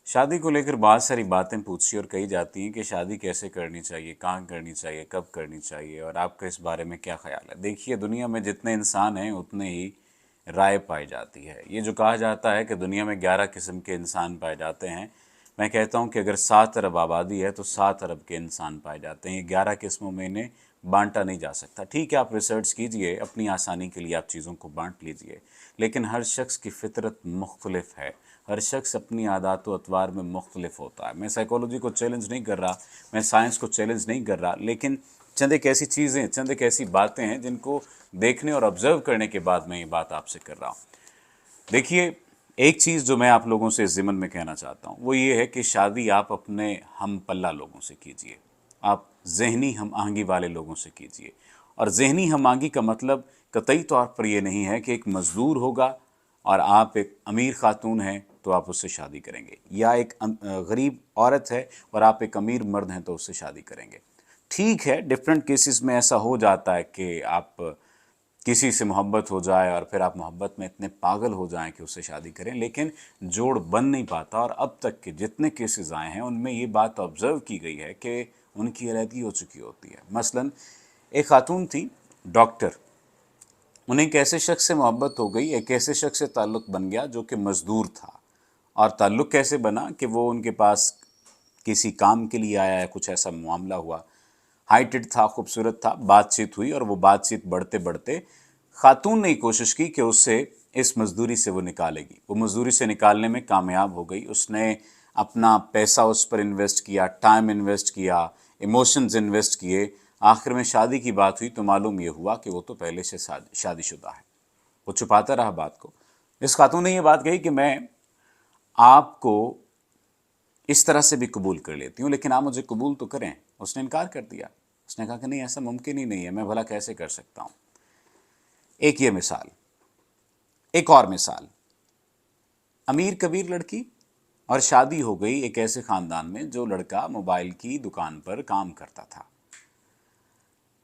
शादी को लेकर बहुत सारी बातें पूछी और कही जाती हैं कि शादी कैसे करनी चाहिए, कहाँ करनी चाहिए, कब करनी चाहिए और आपका इस बारे में क्या ख्याल है। देखिए, दुनिया में जितने इंसान हैं उतने ही राय पाई जाती है। ये जो कहा जाता है कि दुनिया में 11 किस्म के इंसान पाए जाते हैं, मैं कहता हूँ कि अगर 7 अरब आबादी है तो 7 अरब के इंसान पाए जाते हैं। ये 11 किस्मों में इन्हें बांटा नहीं जा सकता। ठीक है, आप रिसर्च कीजिए, अपनी आसानी के लिए आप चीज़ों को बांट लीजिए, लेकिन हर शख्स की फितरत मुख्तलिफ है। हर शख्स अपनी आदात व अतवार में मुख्तलिफ होता है। मैं साइकोलॉजी को चैलेंज नहीं कर रहा, मैं साइंस को चैलेंज नहीं कर रहा, लेकिन चंद एक ऐसी चीज़ें, चंद एक ऐसी बातें हैं जिनको देखने और ऑब्जर्व करने के बाद मैं ये बात आपसे कर रहा हूँ। देखिए, एक चीज़ जो मैं आप लोगों से इस ज़िमन में कहना चाहता हूँ वो ये है कि शादी आप अपने हम पल्ला लोगों से कीजिए, आप ज़हनी हम आहंगी वाले लोगों से कीजिए। और ज़हनी हम आहंगी का मतलब कतई तौर पर यह नहीं है कि एक मज़दूर होगा और आप एक अमीर ख़ातून हैं तो आप उससे शादी करेंगे, या एक गरीब औरत है और आप एक अमीर मर्द हैं तो उससे शादी करेंगे। ठीक है, डिफरेंट केसेस में ऐसा हो जाता है कि आप किसी से मोहब्बत हो जाए और फिर आप मोहब्बत में इतने पागल हो जाएं कि उससे शादी करें, लेकिन जोड़ बन नहीं पाता। और अब तक के जितने केसेस आए हैं उनमें ये बात ऑब्ज़र्व की गई है कि उनकी अलहदगी हो चुकी होती है। मसलन एक खातून थी, डॉक्टर, उन्हें एक ऐसे शख्स से मोहब्बत हो गई, एक ऐसे शख्स से ताल्लुक़ बन गया जो कि मज़दूर था। और ताल्लुक़ कैसे बना कि वो उनके पास किसी काम के लिए आया है, कुछ ऐसा मामला हुआ, हाइटेड था, खूबसूरत था, बातचीत हुई और वो बातचीत बढ़ते बढ़ते खातून ने कोशिश की कि उससे इस मजदूरी से वो निकालेगी। वो मजदूरी से निकालने में कामयाब हो गई। उसने अपना पैसा उस पर इन्वेस्ट किया, टाइम इन्वेस्ट किया, इमोशंस इन्वेस्ट किए। आखिर में शादी की बात हुई तो मालूम ये हुआ कि वो तो पहले से शादीशुदा है। वो छुपाता रहा बात को। इस खातून ने ये बात कही कि मैं आपको इस तरह से भी कबूल कर लेती हूँ, लेकिन आप मुझे कबूल तो करें। उसने इनकार कर दिया। उसने कहा कि नहीं, ऐसा मुमकिन ही नहीं है, मैं भला कैसे कर सकता हूँ। एक ये मिसाल। एक और मिसाल, अमीर कबीर लड़की और शादी हो गई एक ऐसे ख़ानदान में जो लड़का मोबाइल की दुकान पर काम करता था।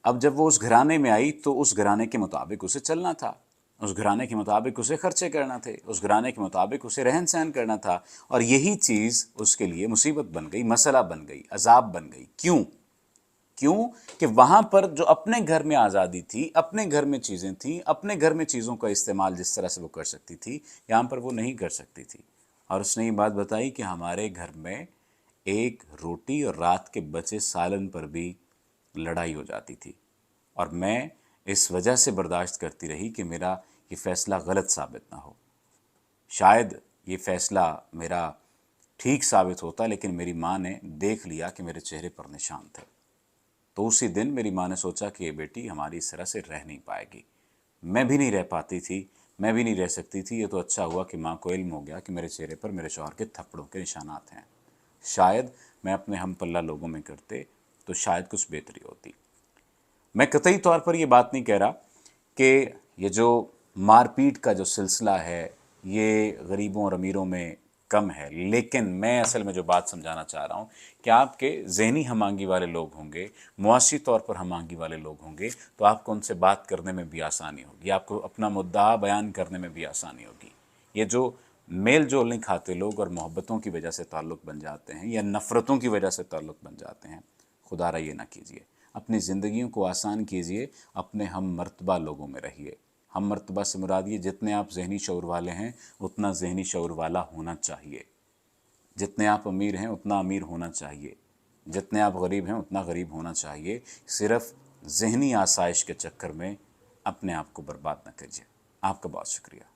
अब जब वो उस घराने में आई तो उस घराने के मुताबिक उसे चलना था, उस घराने के मुताबिक उसे खर्चे करना थे, उस घराने के मुताबिक उसे रहन सहन करना था। और यही चीज़ उसके लिए मुसीबत बन गई, मसला बन गई, अजाब बन गई। क्यों? क्यों कि वहाँ पर जो अपने घर में आज़ादी थी, अपने घर में चीज़ें थीं, अपने घर में चीज़ों का इस्तेमाल जिस तरह से वो कर सकती थी, यहाँ पर वो नहीं कर सकती थी। और उसने ये बात बताई कि हमारे घर में एक रोटी और रात के बचे सालन पर भी लड़ाई हो जाती थी, और मैं इस वजह से बर्दाश्त करती रही कि मेरा ये फ़ैसला गलत साबित ना हो। शायद ये फ़ैसला मेरा ठीक साबित होता, लेकिन मेरी माँ ने देख लिया कि मेरे चेहरे पर निशान थे। तो उसी दिन मेरी माँ ने सोचा कि ये बेटी हमारी इस तरह से रह नहीं पाएगी। मैं भी नहीं रह पाती थी, मैं भी नहीं रह सकती थी। ये तो अच्छा हुआ कि माँ को इल्म हो गया कि मेरे चेहरे पर मेरे शौहर के थप्पड़ों के निशानात हैं। शायद मैं अपने हम पल्ला लोगों में करते तो शायद कुछ बेहतरी होती। मैं कतई तौर पर ये बात नहीं कह रहा कि ये जो मारपीट का जो सिलसिला है ये गरीबों और अमीरों में कम है, लेकिन मैं असल में जो बात समझाना चाह रहा हूँ कि आपके ज़हनी हम-आहंगी वाले लोग होंगे, मुआशी तौर पर हम-आहंगी वाले लोग होंगे, तो आपको उनसे बात करने में भी आसानी होगी, आपको अपना मुद्दा बयान करने में भी आसानी होगी। ये जो मेल जोल नहीं खाते लोग और मोहब्बतों की वजह से ताल्लुक़ बन जाते हैं या नफ़रतों की वजह से ताल्लुक़ बन जाते हैं, खुदारा ये ना कीजिए। अपनी ज़िंदगियों को आसान कीजिए, अपने हम मर्तबा लोगों में रहिए। हम मर्तबा से मुराद ये, जितने आप ज़हनी शऊर वाले हैं उतना ज़हनी शऊर वाला होना चाहिए। जितने आप अमीर हैं उतना अमीर होना चाहिए। जितने आप गरीब हैं उतना गरीब होना चाहिए। सिर्फ़ ज़हनी आसाइश के चक्कर में अपने आप को बर्बाद न कीजिए। आपका बहुत शुक्रिया।